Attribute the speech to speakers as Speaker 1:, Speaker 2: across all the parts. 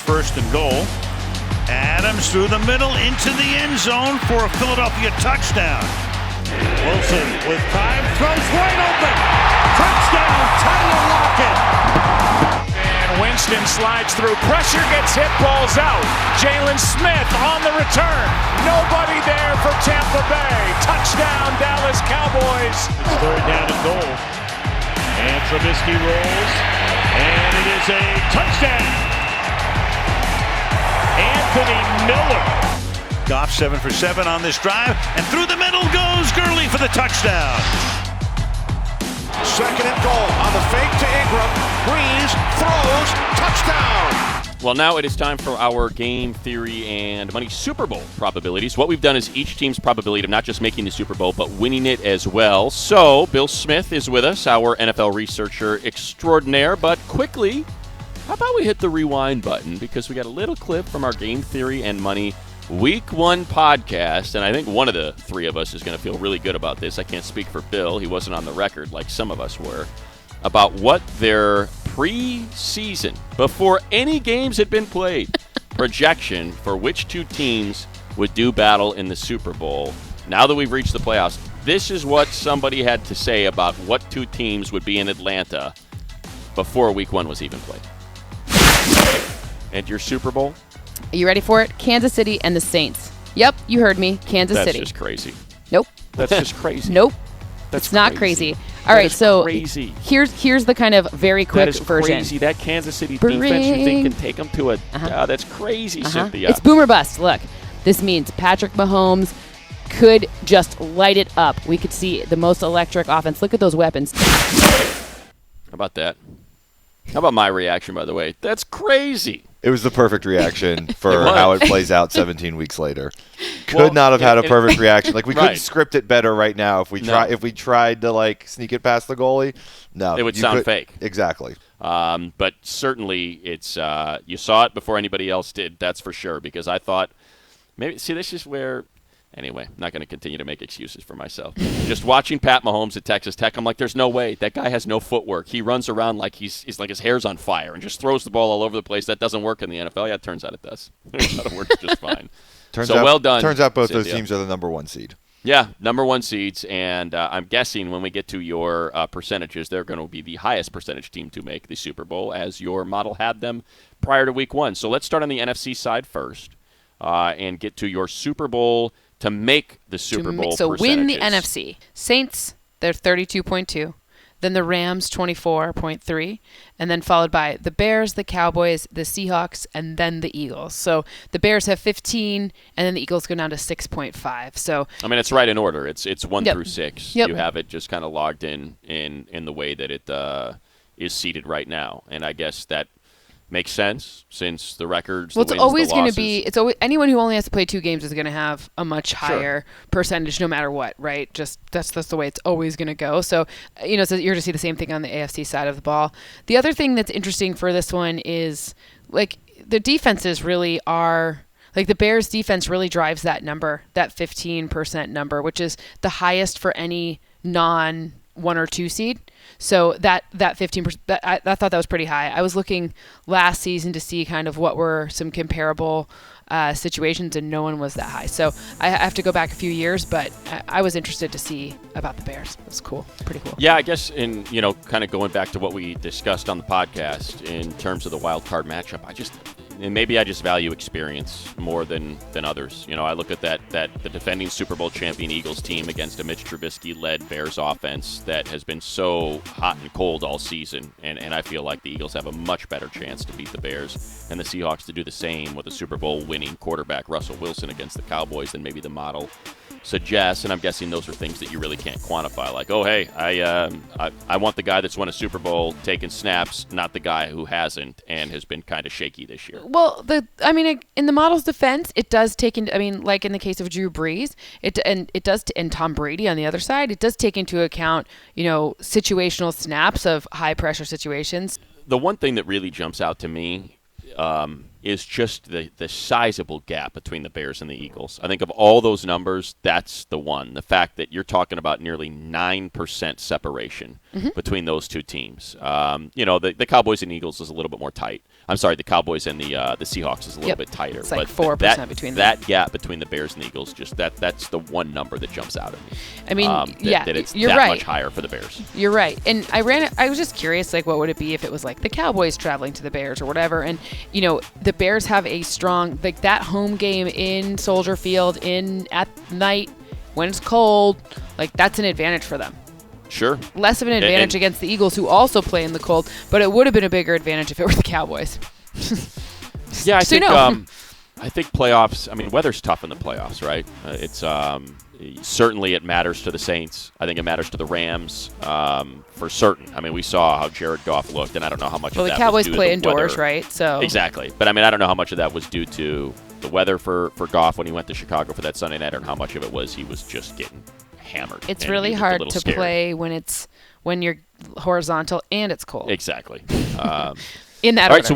Speaker 1: first and goal. Adams through the middle into the end zone for a Philadelphia touchdown. Wilson with time, throws wide open. Touchdown, Tyler Lockett.
Speaker 2: And Winston slides through, pressure, gets hit, ball's out. Jalen Smith on the return. Nobody there for Tampa Bay. Touchdown, Dallas Cowboys.
Speaker 1: It's third down and goal. And Trubisky rolls. And it is a touchdown. Anthony Miller. Goff 7 for 7 on this drive. And through the middle goes Gurley for the touchdown.
Speaker 3: Second and goal on the fake to Ingram. Breeze throws. Touchdown.
Speaker 4: Well, now it is time for our game theory and money Super Bowl probabilities. What we've done is each team's probability of not just making the Super Bowl, but winning it as well. So, Bill Smith is with us, our NFL researcher extraordinaire. But quickly, how about we hit the rewind button? Because we got a little clip from our game theory and money Week 1 podcast. And I think one of the three of us is going to feel really good about this. I can't speak for Bill. He wasn't on the record like some of us were. About what their preseason, before any games had been played, projection for which two teams would do battle in the Super Bowl. Now that we've reached the playoffs, this is what somebody had to say about what two teams would be in Atlanta before Week 1 was even played. And your Super Bowl?
Speaker 5: Are you ready for it? Kansas City and the Saints. Yep, you heard me. Kansas City.
Speaker 4: That's just crazy.
Speaker 5: Nope.
Speaker 4: That's just crazy.
Speaker 5: Nope.
Speaker 4: That's
Speaker 5: it's not crazy. All right, so
Speaker 4: crazy.
Speaker 5: Here's the kind of very quick version.
Speaker 4: That is crazy. That Kansas City defense, you think, can take them to a... that's crazy, Cynthia.
Speaker 5: It's boom or bust. Look, this means Patrick Mahomes could just light it up. We could see the most electric offense. Look at those weapons.
Speaker 4: How about that? How about my reaction, by the way? That's crazy.
Speaker 6: It was the perfect reaction for how it plays out 17 weeks later. Could not have had a perfect reaction. Like, we couldn't script it better right now if we tried to, like, sneak it past the goalie. No.
Speaker 4: It would sound fake.
Speaker 6: Exactly.
Speaker 4: But certainly it's you saw it before anybody else did, that's for sure, because I thought maybe – see, this is where – anyway, I'm not going to continue to make excuses for myself. Just watching Pat Mahomes at Texas Tech, I'm like, there's no way. That guy has no footwork. He runs around like he's like his hair's on fire and just throws the ball all over the place. That doesn't work in the NFL. Yeah, it turns out it does. It works just fine.
Speaker 6: Well done. Turns out both
Speaker 4: Cynthia.
Speaker 6: those teams are the number 1 seed.
Speaker 4: Yeah, number 1 seeds, and I'm guessing when we get to your percentages, they're going to be the highest percentage team to make the Super Bowl, as your model had them prior to Week 1. So let's start on the NFC side first and get to your Super Bowl to make the Super Bowl
Speaker 5: so
Speaker 4: percentages.
Speaker 5: Win the NFC. Saints, they're 32.2. Then the Rams, 24.3. And then followed by the Bears, the Cowboys, the Seahawks, and then the Eagles. So the Bears have 15, and then the Eagles go down to 6.5. So
Speaker 4: I mean, it's right in order. It's 1 through 6.
Speaker 5: Yep.
Speaker 4: You have it just kind of logged in the way that it is seated right now. And I guess that makes sense since the records.
Speaker 5: Well,
Speaker 4: it's
Speaker 5: always going to be. It's always anyone who only has to play 2 games is going to have a much higher percentage, no matter what, right? Just that's the way it's always going to go. So, so you're going to see the same thing on the AFC side of the ball. The other thing that's interesting for this one is like the defenses really are. Like the Bears defense really drives that number, that 15% number, which is the highest for any non 1 or 2 seed. So that 15%, I thought that was pretty high. I was looking last season to see kind of what were some comparable situations, and no one was that high. So I have to go back a few years, but I was interested to see about the Bears. It was cool, pretty cool.
Speaker 4: Yeah, I guess in kind of going back to what we discussed on the podcast in terms of the wild card matchup, maybe I just value experience more than others. I look at the defending Super Bowl champion Eagles team against a Mitch Trubisky-led Bears offense that has been so hot and cold all season, and I feel like the Eagles have a much better chance to beat the Bears, and the Seahawks to do the same with a Super Bowl winning quarterback Russell Wilson against the Cowboys than maybe the model suggests. And I'm guessing those are things that you really can't quantify. Like, oh, hey, I want the guy that's won a Super Bowl taking snaps, not the guy who hasn't and has been kind of shaky this year.
Speaker 5: Well, in the model's defense, it does take into, like in the case of Drew Brees, and Tom Brady on the other side, it does take into account, situational snaps of high pressure situations.
Speaker 4: The one thing that really jumps out to me is just the sizable gap between the Bears and the Eagles. I think of all those numbers, that's the one. The fact that you're talking about nearly 9% separation between those two teams. The Cowboys and Eagles is a little bit more tight. I'm sorry, the Cowboys and the Seahawks is a little bit tighter.
Speaker 5: It's like
Speaker 4: but
Speaker 5: 4% between them.
Speaker 4: That gap between the Bears and the Eagles, just that's the one number that jumps out at me.
Speaker 5: I mean,
Speaker 4: that it's
Speaker 5: you're
Speaker 4: that
Speaker 5: right.
Speaker 4: much higher for the Bears.
Speaker 5: You're right. And I was just curious, like, what would it be if it was like the Cowboys traveling to the Bears or whatever? And, the Bears have a strong, like, that home game in Soldier Field at night when it's cold, like, that's an advantage for them.
Speaker 4: Sure.
Speaker 5: Less of an advantage against the Eagles, who also play in the cold, but it would have been a bigger advantage if it were the Cowboys.
Speaker 4: Yeah, I think playoffs. I mean, weather's tough in the playoffs, right? It's certainly it matters to the Saints. I think it matters to the Rams for certain. I mean, we saw how Jared Goff looked, and I don't know how much of that was due to the weather. Well, the Cowboys play indoors,
Speaker 5: right? So
Speaker 4: exactly. But I mean, I don't know how much of that was due to the weather for Goff when he went to Chicago for that Sunday night, and how much of it was he was just getting hammered.
Speaker 5: It's really hard to play when you're horizontal and it's cold.
Speaker 4: Exactly.
Speaker 5: In that
Speaker 4: All
Speaker 5: order.
Speaker 4: right, so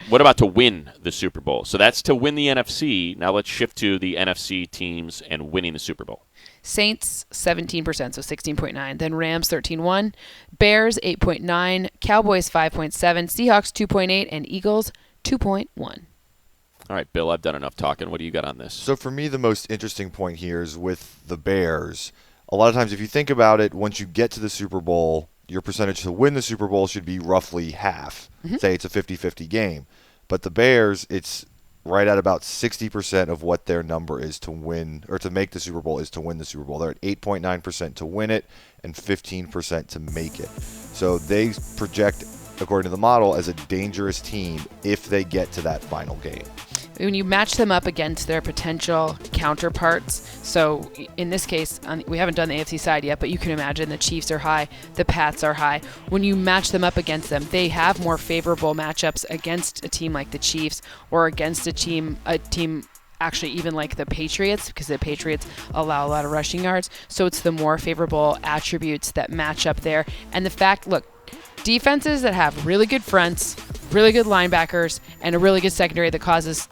Speaker 4: what about to win the Super Bowl? So that's to win the NFC. Now let's shift to the NFC teams and winning the Super Bowl.
Speaker 5: Saints 17%, so 16.9. Then Rams 13.1, Bears 8.9, Cowboys 5.7, Seahawks 2.8, and Eagles 2.1.
Speaker 4: All right, Bill, I've done enough talking. What do you got on this?
Speaker 6: So for me, the most interesting point here is with the Bears. A lot of times, if you think about it, once you get to the Super Bowl, your percentage to win the Super Bowl should be roughly half. Say it's a 50-50 game. But the Bears, it's right at about 60% of what their number is to win, or to make the Super Bowl is to win the Super Bowl. They're at 8.9% to win it and 15% to make it. So they project, according to the model, as a dangerous team if they get to that final game.
Speaker 5: When you match them up against their potential counterparts, so in this case, we haven't done the AFC side yet, but you can imagine the Chiefs are high, the Pats are high. When you match them up against them, they have more favorable matchups against a team like the Chiefs or against a team actually even like the Patriots, because the Patriots allow a lot of rushing yards. So it's the more favorable attributes that match up there. And the fact, look, defenses that have really good fronts, really good linebackers, and a really good secondary that causes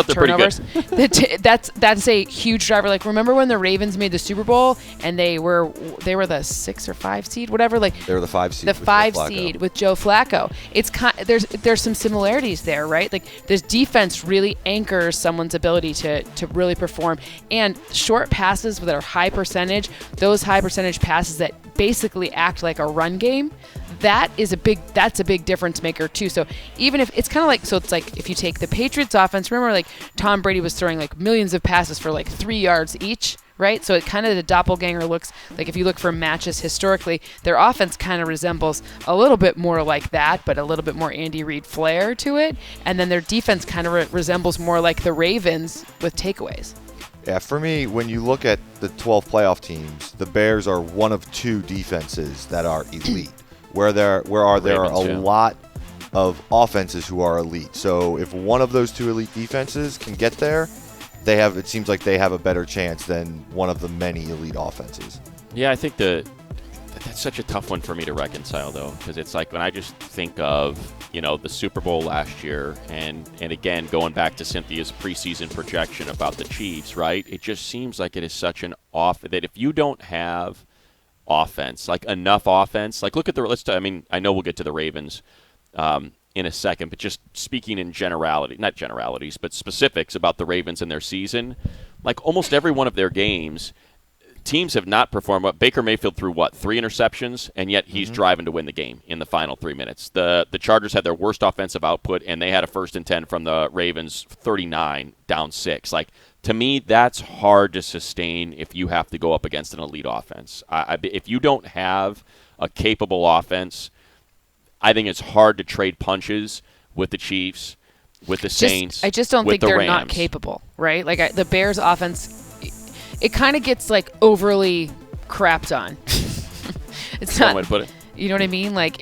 Speaker 5: turnovers. That's a huge driver. Like, remember when the Ravens made the Super Bowl and they were the 6 or 5 seed, whatever. Like
Speaker 6: they were the 5 seed.
Speaker 5: The 5 seed with Joe Flacco. It's there's some similarities there, right? Like, this defense really anchors someone's ability to really perform. And short passes that are high percentage, those high percentage passes that basically act like a run game, that's a big difference maker too. So even if it's kind of like, so it's like if you take the Patriots offense, remember like Tom Brady was throwing like millions of passes for like 3 yards each, right? So it kind of, the doppelganger looks like, if you look for matches historically, their offense kind of resembles a little bit more like that, but a little bit more Andy Reid flair to it. And then their defense kind of resembles more like the Ravens with takeaways.
Speaker 6: Yeah, for me, when you look at the 12 playoff teams, the Bears are one of 2 defenses that are elite. There are a lot of offenses who are elite. So if one of those 2 elite defenses can get there, it seems like they have a better chance than one of the many elite offenses.
Speaker 4: Yeah, I think that's such a tough one for me to reconcile, though, because it's like when I just think of, the Super Bowl last year and again, going back to Cynthia's preseason projection about the Chiefs, right? It just seems like it is such an that if you don't have offense, like enough offense, like look at I know we'll get to the Ravens in a second, but just speaking in not generalities, but specifics about the Ravens and their season, like almost every one of their games, teams have not performed well. Baker Mayfield threw 3 interceptions, and yet he's driving to win the game in the final 3 minutes. The Chargers had their worst offensive output, and they had a 1st and 10 from the Ravens, 39 down 6. Like, to me, that's hard to sustain if you have to go up against an elite offense. If you don't have a capable offense, I think it's hard to trade punches with the Chiefs, with the Saints.
Speaker 5: I just don't think they're
Speaker 4: Rams.
Speaker 5: Not capable, right? Like the Bears' offense, it kind of gets like overly crapped on. It's not.
Speaker 4: One way to put it.
Speaker 5: You know what I mean? Like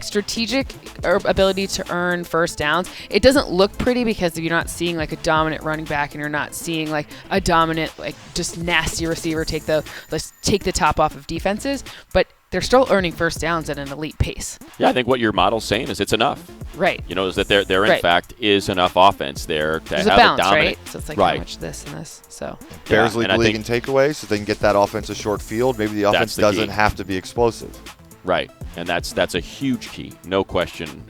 Speaker 5: strategic ability to earn first downs. It doesn't look pretty because you're not seeing like a dominant running back, and you're not seeing like a dominant, like just nasty receiver take the top off of defenses. But they're still earning first downs at an elite pace.
Speaker 4: Yeah, I think what your model's saying is it's enough.
Speaker 5: Right.
Speaker 4: Is that there in fact is enough offense there to
Speaker 5: There's
Speaker 4: have
Speaker 5: a balance,
Speaker 4: a dominant.
Speaker 5: right? So it's like
Speaker 4: right.
Speaker 5: how much this and this. So
Speaker 6: Bears lead
Speaker 4: and
Speaker 6: the league in takeaways, so they can get that offense a short field. Maybe the offense doesn't have to be explosive.
Speaker 4: Right, and that's a huge key. No question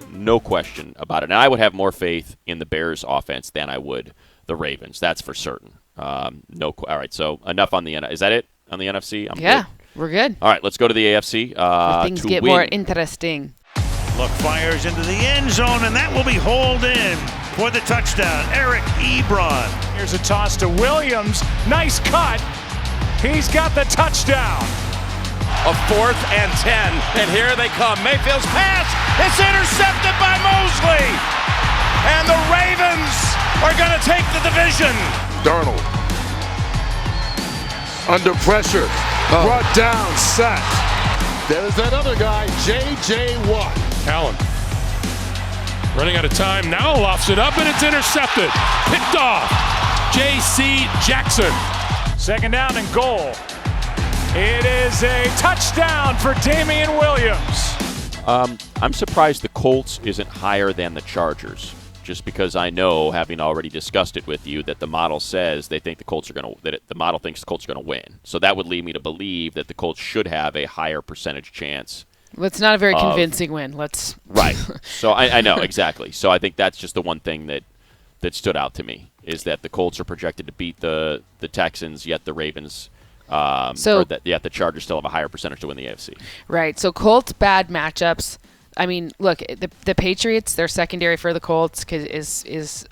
Speaker 4: about it. And I would have more faith in the Bears offense than I would the Ravens. That's for certain. All right, so enough on the Is that it on the NFC?
Speaker 5: Yeah,
Speaker 4: good.
Speaker 5: we're good.
Speaker 4: All right, let's go to the AFC.
Speaker 5: Where things get more interesting.
Speaker 1: Luck fires into the end zone, and that will be hauled in for the touchdown. Eric Ebron.
Speaker 2: Here's a toss to Williams. Nice cut. He's got the touchdown.
Speaker 3: A 4th and 10, and here they come. Mayfield's pass is intercepted by Mosley, and the Ravens are going to take the division.
Speaker 7: Darnold under pressure, brought down, set. There's that other guy, J.J. Watt.
Speaker 8: Allen running out of time now, lofts it up and it's intercepted. Picked off. J.C. Jackson.
Speaker 2: 2nd down and goal. It is a touchdown for Damian Williams.
Speaker 4: I'm surprised the Colts isn't higher than the Chargers, just because I know, having already discussed it with you, that the model says they think the Colts are going to. The model thinks the Colts are going to win. So that would lead me to believe that the Colts should have a higher percentage chance.
Speaker 5: Well, it's not a very convincing win. Let's
Speaker 4: right. So I know exactly. So I think that's just the one thing that stood out to me is that the Colts are projected to beat the Texans, yet the Ravens. The Chargers still have a higher percentage to win the AFC.
Speaker 5: Right. So Colts bad matchups. I mean, look, the Patriots, their secondary for the Colts is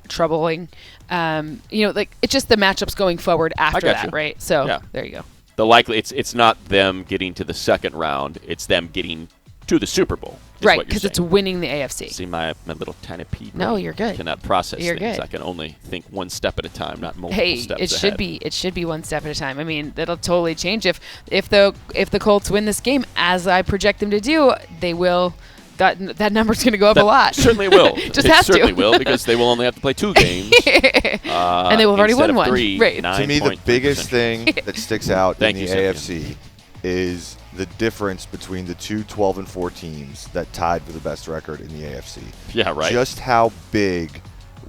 Speaker 5: troubling. It's just the matchups going forward after that, right? So there you go.
Speaker 4: It's not them getting to the second round; it's them getting to the Super Bowl.
Speaker 5: Right, because it's winning the AFC.
Speaker 4: See my little tiny pea.
Speaker 5: No, you're good.
Speaker 4: Cannot process
Speaker 5: you're
Speaker 4: things.
Speaker 5: Good.
Speaker 4: I can only think one step at a time, not multiple steps
Speaker 5: ahead. It should be one step at a time. I mean, that'll totally change if the Colts win this game, as I project them to do. They will. That number's going to go up a lot.
Speaker 4: Certainly will.
Speaker 5: Certainly
Speaker 4: will, because they will only have to play 2 games.
Speaker 5: And they will have already won one.
Speaker 4: 3,
Speaker 5: right.
Speaker 6: To me, the biggest thing that sticks out in the AFC is the difference between the two 12-4 teams that tied for the best record in the AFC.
Speaker 4: Yeah, right.
Speaker 6: Just how big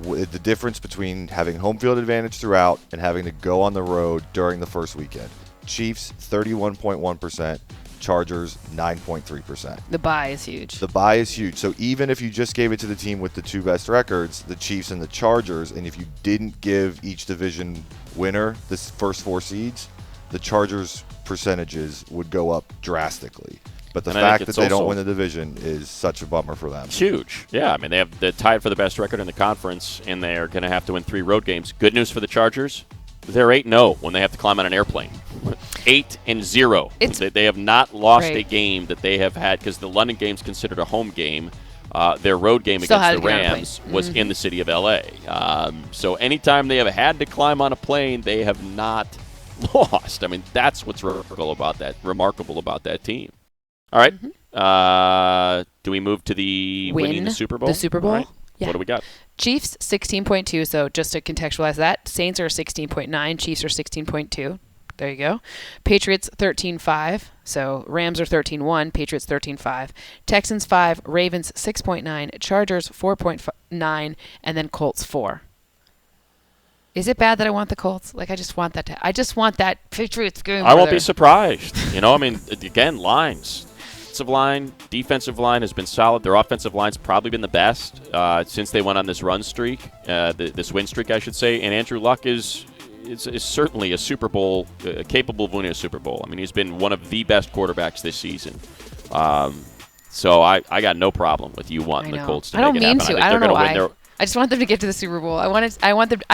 Speaker 6: the difference between having home field advantage throughout and having to go on the road during the first weekend. Chiefs 31.1%, Chargers 9.3%.
Speaker 5: The bye is huge.
Speaker 6: The bye is huge. So even if you just gave it to the team with the 2 best records, the Chiefs and the Chargers, and if you didn't give each division winner the first 4 seeds, the Chargers' percentages would go up drastically. But the fact that they don't win the division is such a bummer for them.
Speaker 4: It's huge. Yeah, I mean, they're tied for the best record in the conference, and they're going to have to win 3 road games. Good news for the Chargers, they're 8-0 when they have to climb on an airplane. 8-0. They have not lost a game that they have had, because the London game's considered a home game. Their road game against the Rams was in the city of L.A. So anytime they have had to climb on a plane, they have not lost. I mean, that's what's remarkable about that team. All right. Do we move to the winning the Super Bowl?
Speaker 5: The Super Bowl?
Speaker 4: Right.
Speaker 5: Yeah.
Speaker 4: What do we got?
Speaker 5: Chiefs 16.2. So just to contextualize that, Saints are 16.9. Chiefs are 16.2. There you go. Patriots 13.5. So Rams are 13.1. Patriots 13.5. Texans 5. Ravens 6.9. Chargers 4.9. And then Colts 4. Is it bad that I want the Colts? I just want that Patriots going.
Speaker 4: I won't be surprised. I mean, again, lines. Defensive line has been solid. Their offensive line's probably been the best since they went on this run streak, this win streak, I should say. And Andrew Luck is certainly a Super Bowl, capable of winning a Super Bowl. I mean, he's been one of the best quarterbacks this season. So I got no problem with you wanting the Colts to make it happen.
Speaker 5: I don't mean to. I don't know why.
Speaker 4: I
Speaker 5: just want them to get to the Super Bowl. I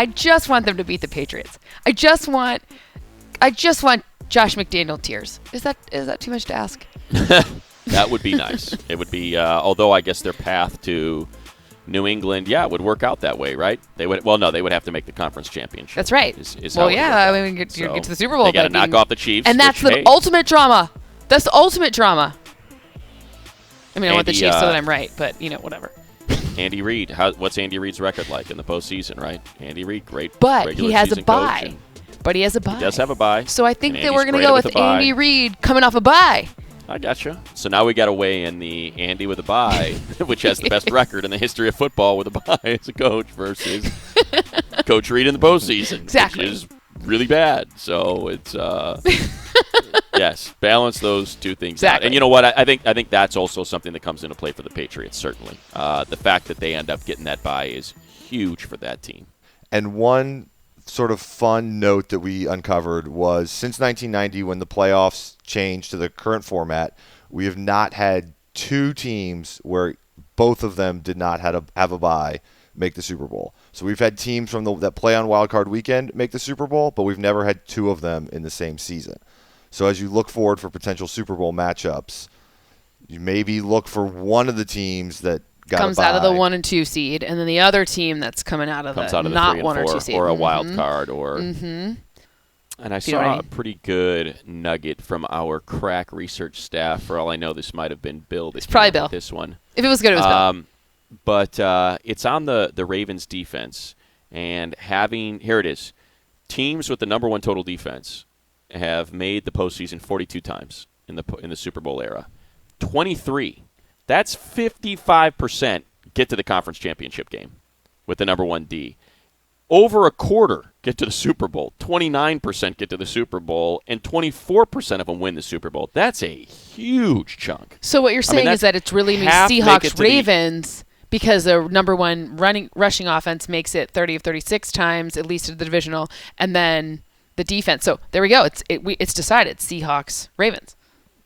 Speaker 5: just want them to beat the Patriots. I just want Josh McDaniel tears. Is that too much to ask?
Speaker 4: That would be nice. It would be, although I guess their path to New England, would work out that way, right? They would have to make the conference championship.
Speaker 5: That's right. I mean, get to the Super Bowl.
Speaker 4: They got to knock off the Chiefs.
Speaker 5: And that's the ultimate drama. That's the ultimate drama. I mean, I want the Chiefs so that I'm right, but, whatever.
Speaker 4: Andy Reid. What's Andy Reid's record like in the postseason, right? Andy Reid, great.
Speaker 5: But he has a bye.
Speaker 4: He does have a bye.
Speaker 5: So I think that we're going to go with Andy Reid coming off a bye.
Speaker 4: I gotcha. So now we got to weigh in the Andy with a bye, which has the best record in the history of football with a bye as a coach, versus Coach Reed in the postseason,
Speaker 5: Exactly.
Speaker 4: which is really bad. So it's yes, balance those two things out.
Speaker 5: Exactly.
Speaker 4: And you know what? I think that's also something that comes into play for the Patriots. Certainly, the fact that they end up getting that bye is huge for that team.
Speaker 6: And one sort of fun note that we uncovered was since 1990, when the playoffs changed to the current format, we have not had two teams where both of them did not have a bye make the Super Bowl. So we've had teams from that play on Wild Card Weekend make the Super Bowl, but we've never had two of them in the same season. So as you look forward for potential Super Bowl matchups, you maybe look for one of the teams that
Speaker 5: comes out of the 1 and 2 seed, and then the other team that's coming out of
Speaker 4: comes
Speaker 5: the
Speaker 4: out of the
Speaker 5: not
Speaker 4: 3 and
Speaker 5: 1 or
Speaker 4: 4,
Speaker 5: 2 seed,
Speaker 4: or a wild card, or. And I saw a pretty good nugget from our crack research staff. For all I know, this might have been Bill. It's
Speaker 5: probably Bill.
Speaker 4: This one.
Speaker 5: If it was good, it was Bill.
Speaker 4: But it's on the Ravens defense, and here it is. Teams with the number 1 total defense have made the postseason 42 times in the Super Bowl era. 23. That's 55% get to the conference championship game with the number 1 D. Over a quarter get to the Super Bowl. 29% get to the Super Bowl, and 24% of them win the Super Bowl. That's a huge chunk.
Speaker 5: So what you're saying is that it's really Seahawks Ravens because the number 1 rushing offense makes it 30 of 36 times, at least at the divisional, and then the defense. So there we go. It's decided. Seahawks Ravens.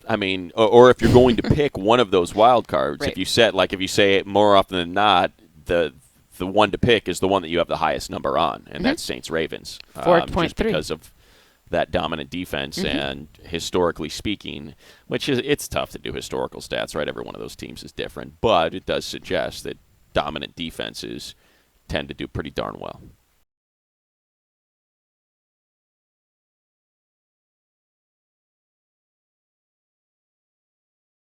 Speaker 4: I mean, or if you're going to pick one of those wild cards,
Speaker 5: right.
Speaker 4: if you say it more often than not, the one to pick is the one that you have the highest number on, and that's Saints Ravens.
Speaker 5: 4.3.
Speaker 4: Just because of that dominant defense, and historically speaking, it's tough to do historical stats, right? Every one of those teams is different, but it does suggest that dominant defenses tend to do pretty darn well.